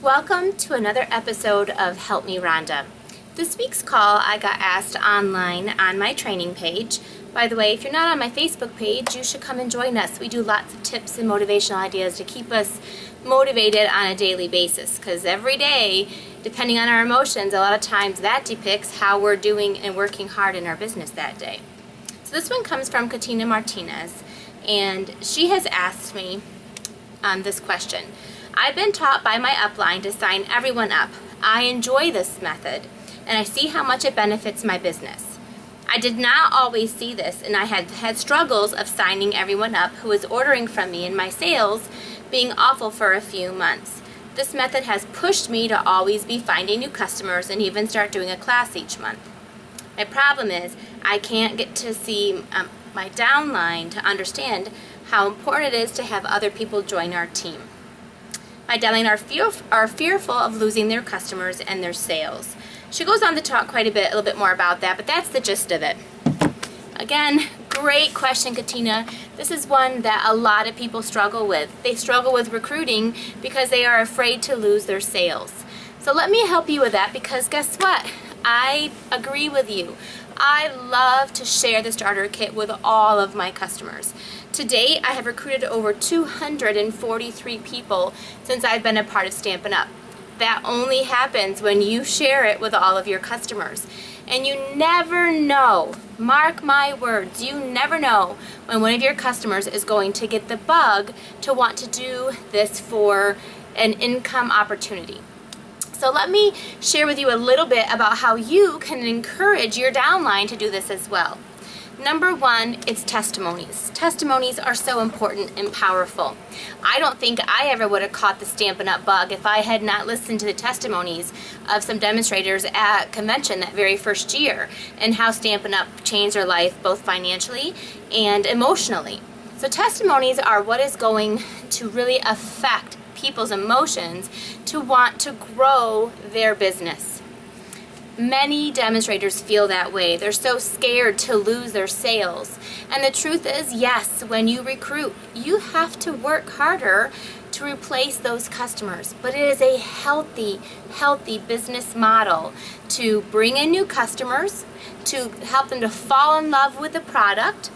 Welcome to another episode of Help Me Rhonda. This week's call I got asked online on my training page. By the way, if you're not on my Facebook page, you should come and join us. We do lots of tips and motivational ideas to keep us motivated on a daily basis, because every day, depending on our emotions, a lot of times that depicts how we're doing and working hard in our business that day. So this one comes from Katina Martinez, and she has asked me this question. I've been taught by my upline to sign everyone up. I enjoy this method, and I see how much it benefits my business. I did not always see this, and I had had struggles of signing everyone up who was ordering from me, and my sales being awful for a few months. This method has pushed me to always be finding new customers and even start doing a class each month. My problem is I can't get to see my downline to understand how important it is to have other people join our team. My downline are fearful of losing their customers and their sales. She goes on to talk quite a little bit more about that, but that's the gist of it. Again, great question, Katina. This is one that a lot of people struggle with. They struggle with recruiting because they are afraid to lose their sales. So let me help you with that, because guess what? I agree with you. I love to share the starter kit with all of my customers. To date, I have recruited over 243 people since I've been a part of Stampin' Up. That only happens when you share it with all of your customers. And you never know, mark my words, you never know when one of your customers is going to get the bug to want to do this for an income opportunity. So let me share with you a little bit about how you can encourage your downline to do this as well. Number one, it's testimonies. Testimonies are so important and powerful. I don't think I ever would have caught the Stampin' Up bug if I had not listened to the testimonies of some demonstrators at convention that very first year, and how Stampin' Up changed their life both financially and emotionally. So testimonies are what is going to really affect people's emotions to want to grow their business. Many demonstrators feel that way. They're so scared to lose their sales. And the truth is, yes, when you recruit, you have to work harder to replace those customers. But it is a healthy business model to bring in new customers, to help them to fall in love with the product,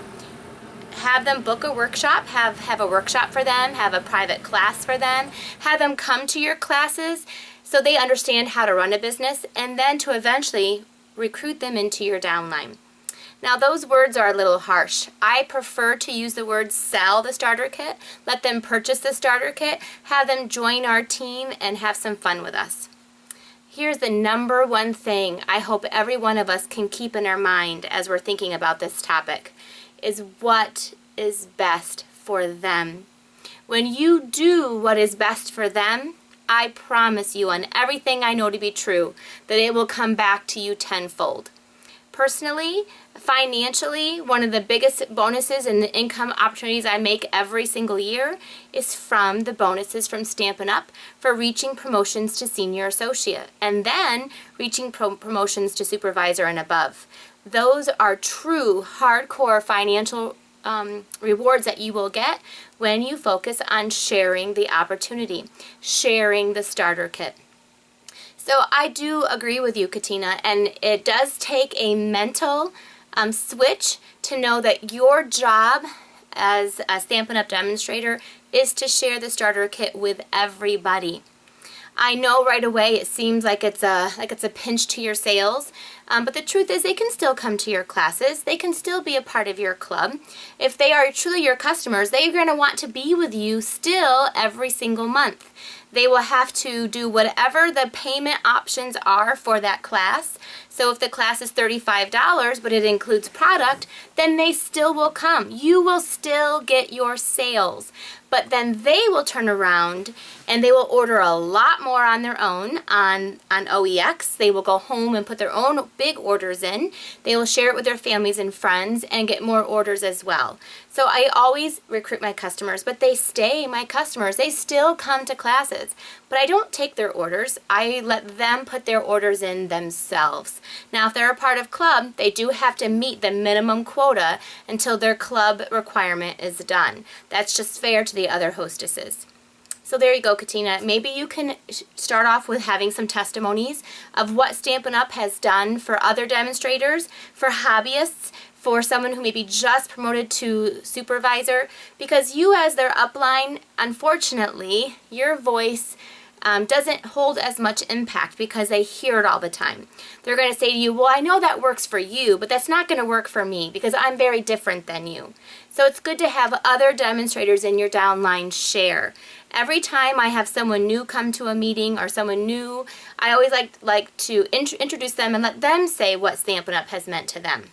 have them book a workshop, have a workshop for them, have a private class for them, have them come to your classes so they understand how to run a business, and then to eventually recruit them into your downline. Now those words are a little harsh. I prefer to use the word sell the starter kit, let them purchase the starter kit, have them join our team, and have some fun with us. Here's the number one thing I hope every one of us can keep in our mind as we're thinking about this topic, is what is best for them. When you do what is best for them, I promise you on everything I know to be true that it will come back to you tenfold. Personally, financially, one of the biggest bonuses in the income opportunities I make every single year is from the bonuses from Stampin' Up for reaching promotions to senior associate, and then reaching promotions to supervisor and above. Those are true hardcore financial rewards that you will get when you focus on sharing the opportunity, sharing the starter kit. So I do agree with you, Katina, and it does take a mental switch to know that your job as a Stampin' Up demonstrator is to share the starter kit with everybody. I know right away it seems like it's a pinch to your sales, but the truth is they can still come to your classes. They can still be a part of your club. If they are truly your customers, they're going to want to be with you still every single month. They will have to do whatever the payment options are for that class. So if the class is $35 but it includes product, then they still will come. You will still get your sales. But then they will turn around and they will order a lot more on their own on OEX. They will go home and put their own big orders in. They will share it with their families and friends and get more orders as well. So I always recruit my customers, but they stay my customers. They still come to classes. But I don't take their orders. I let them put their orders in themselves. Now, if they're a part of club, they do have to meet the minimum quota until their club requirement is done. That's just fair to the other hostesses. So there you go, Katina. Maybe you can start off with having some testimonies of what Stampin' Up! Has done for other demonstrators, for hobbyists, for someone who may be just promoted to supervisor, because you as their upline, unfortunately, your voice doesn't hold as much impact because they hear it all the time. They're going to say to you, well, I know that works for you, but that's not going to work for me because I'm very different than you. So it's good to have other demonstrators in your downline share. Every time I have someone new come to a meeting or someone new, I always like to introduce them and let them say what Stampin' Up! Has meant to them.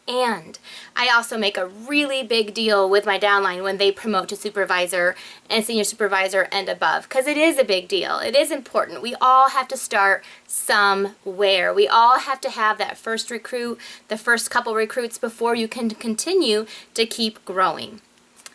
And I also make a really big deal with my downline when they promote to supervisor and senior supervisor and above, because it is a big deal. It is important. We all have to start somewhere. We all have to have that first recruit, the first couple recruits before you can continue to keep growing.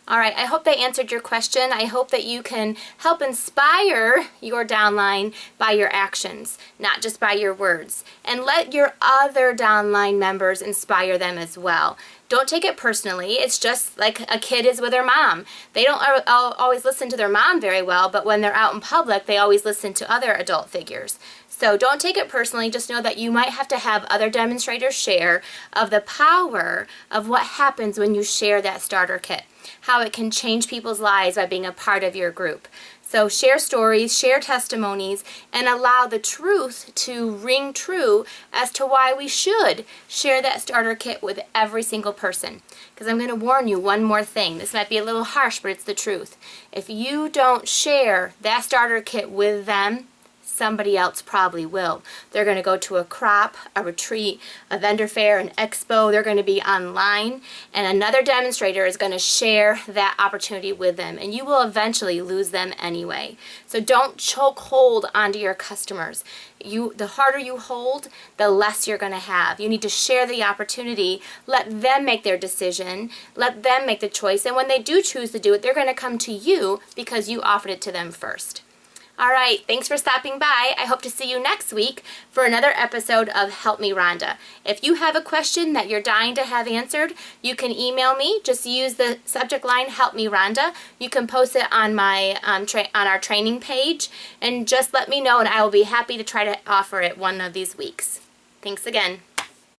All right, I hope that answered your question. I hope that you can help inspire your downline by your actions, not just by your words. And let your other downline members inspire them as well. Don't take it personally. It's just like a kid is with their mom. They don't always listen to their mom very well, but when they're out in public, they always listen to other adult figures. So don't take it personally. Just know that you might have to have other demonstrators share of the power of what happens when you share that starter kit, how it can change people's lives by being a part of your group. So share stories, share testimonies, and allow the truth to ring true as to why we should share that starter kit with every single person. Because I'm going to warn you one more thing. This might be a little harsh, but it's the truth. If you don't share that starter kit with them, somebody else probably will. They're going to go to a crop, a retreat, a vendor fair, an expo. They're going to be online, and another demonstrator is going to share that opportunity with them, and you will eventually lose them anyway. So don't choke hold onto your customers. The harder you hold, the less you're going to have. You need to share the opportunity, let them make their decision, let them make the choice, and when they do choose to do it, they're going to come to you because you offered it to them first. All right, thanks for stopping by. I hope to see you next week for another episode of Help Me Rhonda. If you have a question that you're dying to have answered, you can email me. Just use the subject line, Help Me Rhonda. You can post it on my on our training page, and just let me know, and I will be happy to try to offer it one of these weeks. Thanks again.